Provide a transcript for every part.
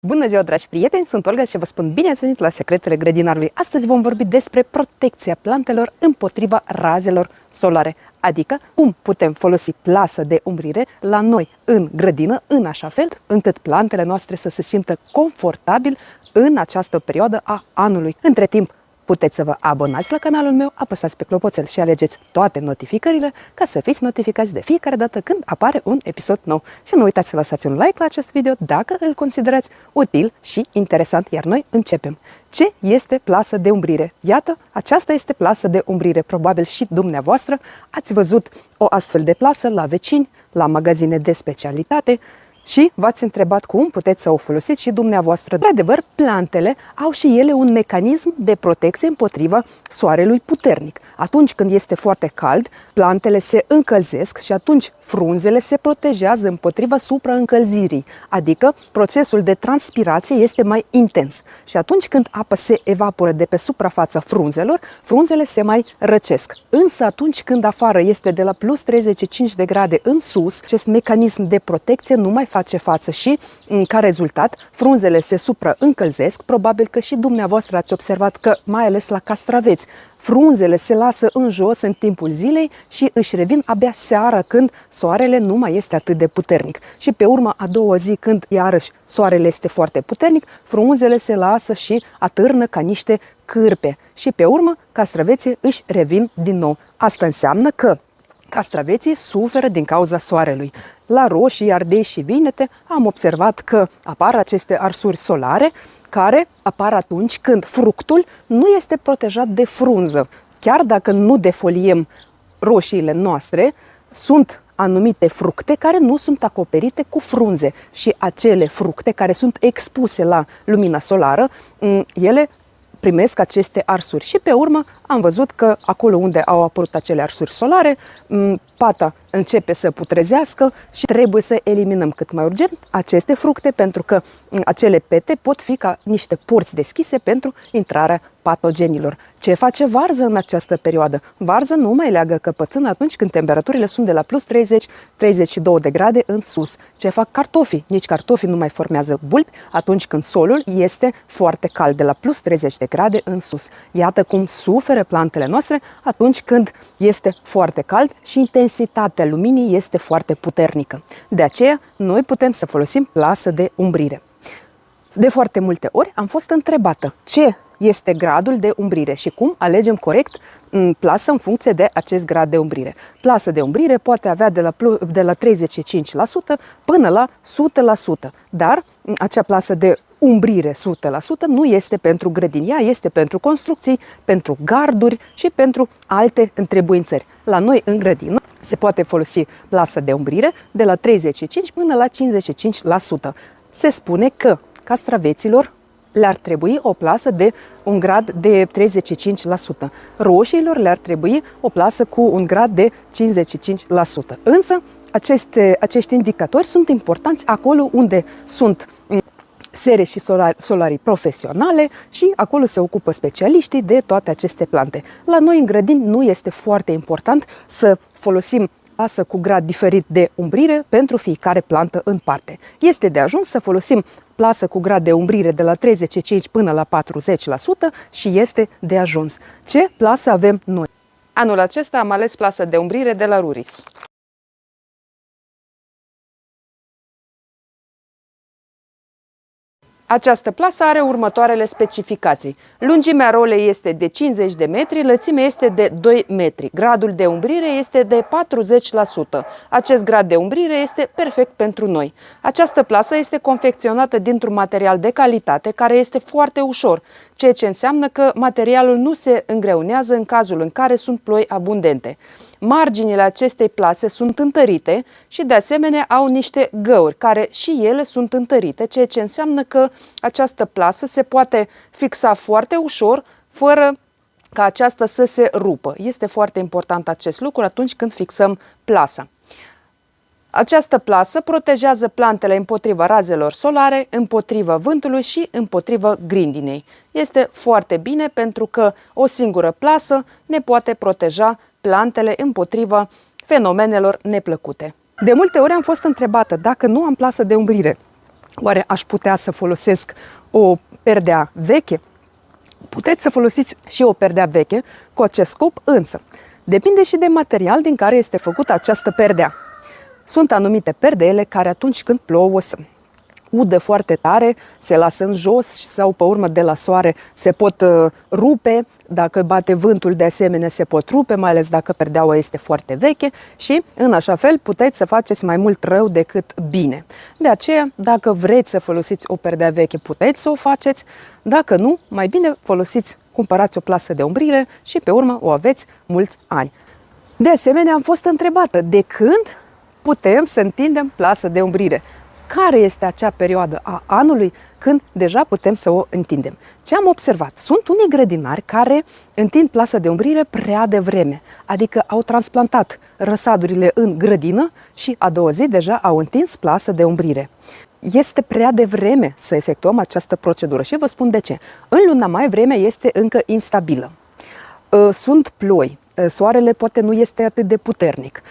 Bună ziua, dragi prieteni! Sunt Olga și vă spun bine ați venit la Secretele Grădinarului. Astăzi vom vorbi despre protecția plantelor împotriva razelor solare, adică cum putem folosi plasă de umbrire la noi în grădină, în așa fel încât plantele noastre să se simtă confortabil în această perioadă a anului. Între timp, puteți să vă abonați la canalul meu, apăsați pe clopoțel și alegeți toate notificările ca să fiți notificați de fiecare dată când apare un episod nou. Și nu uitați să lăsați un like la acest video dacă îl considerați util și interesant, iar noi începem. Ce este plasă de umbrire? Iată, aceasta este plasă de umbrire. Probabil și dumneavoastră ați văzut o astfel de plasă la vecini, la magazine de specialitate, și v-ați întrebat cum puteți să o folosiți și dumneavoastră. De adevăr, plantele au și ele un mecanism de protecție împotriva soarelui puternic. Atunci când este foarte cald, plantele se încălzesc și atunci frunzele se protejează împotriva supraîncălzirii, adică procesul de transpirație este mai intens. Și atunci când apa se evaporă de pe suprafața frunzelor, frunzele se mai răcesc. Însă atunci când afară este de la plus 35 de grade în sus, acest mecanism de protecție nu mai face față și, ca rezultat, frunzele se supraîncălzesc. Probabil că și dumneavoastră ați observat că, mai ales la castraveți, frunzele se lasă în jos în timpul zilei și își revin abia seara când soarele nu mai este atât de puternic. Și pe urmă, a doua zi, când iarăși soarele este foarte puternic, frunzele se lasă și atârnă ca niște cârpe. Și pe urmă, castraveții își revin din nou. Asta înseamnă că castraveții suferă din cauza soarelui. La roșii, ardei și vinete am observat că apar aceste arsuri solare care apar atunci când fructul nu este protejat de frunză. Chiar dacă nu defoliem roșiile noastre, sunt anumite fructe care nu sunt acoperite cu frunze și acele fructe care sunt expuse la lumina solară, ele primesc aceste arsuri. Și pe urmă am văzut că acolo unde au apărut acele arsuri solare, pata începe să putrezească și trebuie să eliminăm cât mai urgent aceste fructe, pentru că acele pete pot fi ca niște porți deschise pentru intrarea patogenilor. Ce face varza în această perioadă? Varza nu mai leagă căpățână atunci când temperaturile sunt de la plus 30-32 de grade în sus. Ce fac cartofii? Nici cartofii nu mai formează bulbi atunci când solul este foarte cald, de la plus 30 de grade în sus. Iată cum suferă plantele noastre atunci când este foarte cald și intensitatea luminii este foarte puternică. De aceea, noi putem să folosim plasă de umbrire. De foarte multe ori am fost întrebată ce este gradul de umbrire și cum alegem corect plasă în funcție de acest grad de umbrire. Plasă de umbrire poate avea de la 35% până la 100%, dar acea plasă de umbrire 100% nu este pentru grădini, ea este pentru construcții, pentru garduri și pentru alte întrebuințări. La noi în grădină se poate folosi plasă de umbrire de la 35 până la 55%. Se spune că castraveților le-ar trebui o plasă de un grad de 35%. Roșiilor le-ar trebui o plasă cu un grad de 55%. Însă, acești indicatori sunt importanți acolo unde sunt sere și solarii profesionale și acolo se ocupă specialiștii de toate aceste plante. La noi în grădini nu este foarte important să folosim plasă cu grad diferit de umbrire pentru fiecare plantă în parte. Este de ajuns să folosim plasă cu grad de umbrire de la 35 până la 40% și este de ajuns. Ce plasă avem noi? Anul acesta am ales plasă de umbrire de la Ruris. Această plasă are următoarele specificații. Lungimea rolei este de 50 de metri, lățimea este de 2 metri. Gradul de umbrire este de 40%. Acest grad de umbrire este perfect pentru noi. Această plasă este confecționată dintr-un material de calitate care este foarte ușor, ceea ce înseamnă că materialul nu se îngreunează în cazul în care sunt ploi abundente. Marginile acestei plase sunt întărite și de asemenea au niște găuri care și ele sunt întărite, ceea ce înseamnă că această plasă se poate fixa foarte ușor fără ca aceasta să se rupă. Este foarte important acest lucru atunci când fixăm plasa. Această plasă protejează plantele împotriva razelor solare, împotriva vântului și împotriva grindinei. Este foarte bine pentru că o singură plasă ne poate proteja plantele împotriva fenomenelor neplăcute. De multe ori am fost întrebată dacă nu am plasă de umbrire, Oare aș putea să folosesc o perdea veche? Puteți să folosiți și o perdea veche cu acest scop, însă depinde și de material din care este făcută această perdea. Sunt anumite perdele care atunci când plouă udă foarte tare, se lasă în jos sau pe urmă de la soare se pot rupe, dacă bate vântul de asemenea se pot rupe, mai ales dacă perdeaua este foarte veche și în așa fel puteți să faceți mai mult rău decât bine. De aceea, dacă vreți să folosiți o perdea veche, puteți să o faceți, dacă nu, mai bine cumpărați o plasă de umbrire și pe urmă o aveți mulți ani. De asemenea, am fost întrebată de când putem să întindem plasă de umbrire. Care este acea perioadă a anului când deja putem să o întindem? Ce am observat? Sunt unii grădinari care întind plasa de umbrire prea devreme, adică au transplantat răsadurile în grădină și a doua zi deja au întins plasa de umbrire. Este prea devreme să efectuăm această procedură și vă spun de ce. În luna mai vremea este încă instabilă. Sunt ploi. Soarele poate nu este atât de puternic,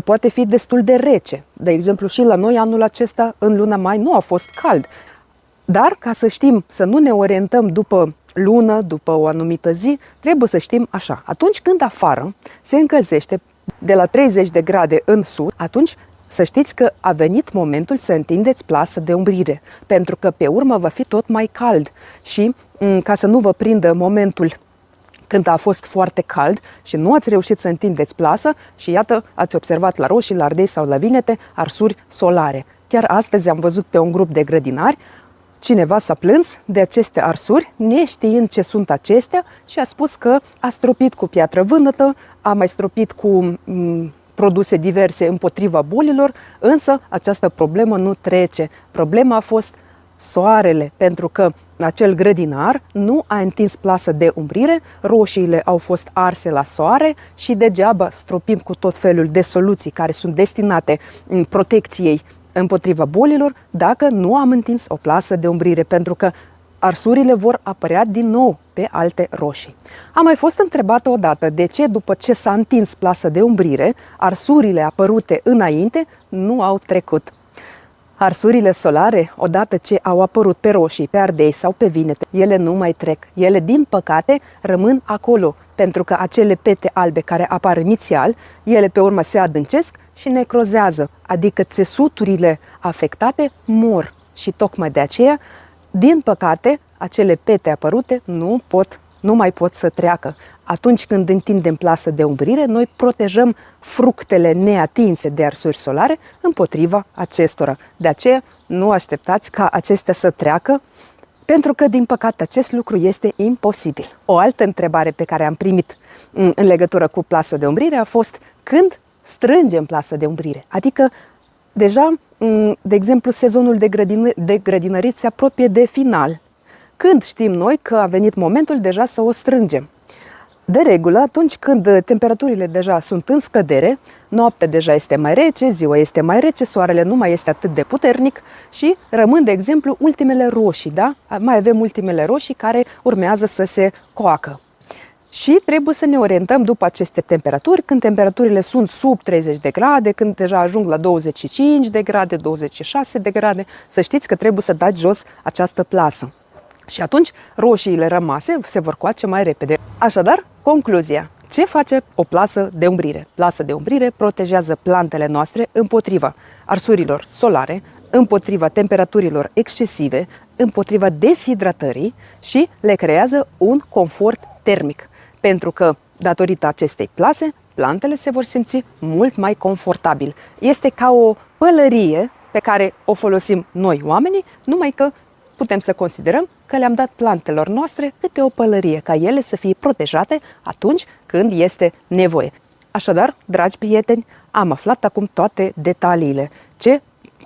poate fi destul de rece. De exemplu, și la noi anul acesta, în luna mai, nu a fost cald. Dar, ca să știm, să nu ne orientăm după lună, după o anumită zi, trebuie să știm așa. Atunci când afară se încălzește de la 30 de grade în sus, atunci să știți că a venit momentul să întindeți plasă de umbrire, pentru că pe urmă va fi tot mai cald și ca să nu vă prindă momentul când a fost foarte cald și nu ați reușit să întindeți plasa și iată, ați observat la roșii, la ardei sau la vinete arsuri solare. Chiar astăzi am văzut pe un grup de grădinari, cineva s-a plâns de aceste arsuri, neștiind ce sunt acestea și a spus că a stropit cu piatră vânătă, a mai stropit cu produse diverse împotriva bolilor, însă această problemă nu trece. Problema a fost soarele, pentru că acel grădinar nu a întins plasă de umbrire, roșiile au fost arse la soare și degeaba stropim cu tot felul de soluții care sunt destinate protecției împotriva bolilor dacă nu am întins o plasă de umbrire, pentru că arsurile vor apărea din nou pe alte roșii. Am mai fost întrebată odată de ce după ce s-a întins plasa de umbrire, arsurile apărute înainte nu au trecut. Arsurile solare, odată ce au apărut pe roșii, pe ardei sau pe vinete, ele nu mai trec. Ele, din păcate, rămân acolo, pentru că acele pete albe care apar inițial, ele pe urmă se adâncesc și necrozează, adică țesuturile afectate mor. Și tocmai de aceea, din păcate, acele pete apărute nu mai pot să treacă. Atunci când întindem plasă de umbrire, noi protejăm fructele neatinse de arsuri solare împotriva acestora. De aceea, nu așteptați ca acestea să treacă, pentru că, din păcate, acest lucru este imposibil. O altă întrebare pe care am primit în legătură cu plasă de umbrire a fost când strângem plasă de umbrire. Adică, deja, de exemplu, sezonul de grădinărit se apropie de final. Când știm noi că a venit momentul deja să o strângem? De regulă, atunci când temperaturile deja sunt în scădere, noaptea deja este mai rece, ziua este mai rece, soarele nu mai este atât de puternic și rămân, de exemplu, ultimele roșii, da? Mai avem ultimele roșii care urmează să se coacă. Și trebuie să ne orientăm după aceste temperaturi, când temperaturile sunt sub 30 de grade, când deja ajung la 25 de grade, 26 de grade, să știți că trebuie să dați jos această plasă. Și atunci roșiile rămase se vor coace mai repede. Așadar, concluzia. Ce face o plasă de umbrire? Plasa de umbrire protejează plantele noastre împotriva arsurilor solare, împotriva temperaturilor excesive, împotriva deshidratării și le creează un confort termic. Pentru că, datorită acestei plase, plantele se vor simți mult mai confortabil. Este ca o pălărie pe care o folosim noi oamenii, numai că putem să considerăm că le-am dat plantelor noastre câte o pălărie, ca ele să fie protejate atunci când este nevoie. Așadar, dragi prieteni, am aflat acum toate detaliile.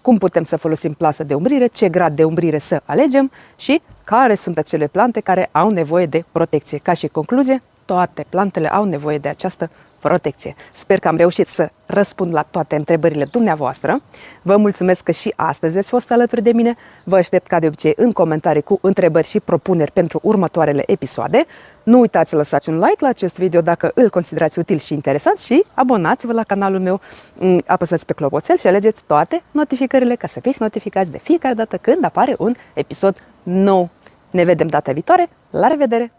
Cum putem să folosim plasă de umbrire, ce grad de umbrire să alegem și care sunt acele plante care au nevoie de protecție. Ca și concluzie, toate plantele au nevoie de această protecție. protecție. Sper că am reușit să răspund la toate întrebările dumneavoastră. Vă mulțumesc că și astăzi ați fost alături de mine. Vă aștept ca de obicei în comentarii cu întrebări și propuneri pentru următoarele episoade. Nu uitați să lăsați un like la acest video dacă îl considerați util și interesant și abonați-vă la canalul meu, apăsați pe clopoțel și alegeți toate notificările ca să fiți notificați de fiecare dată când apare un episod nou. Ne vedem data viitoare. La revedere!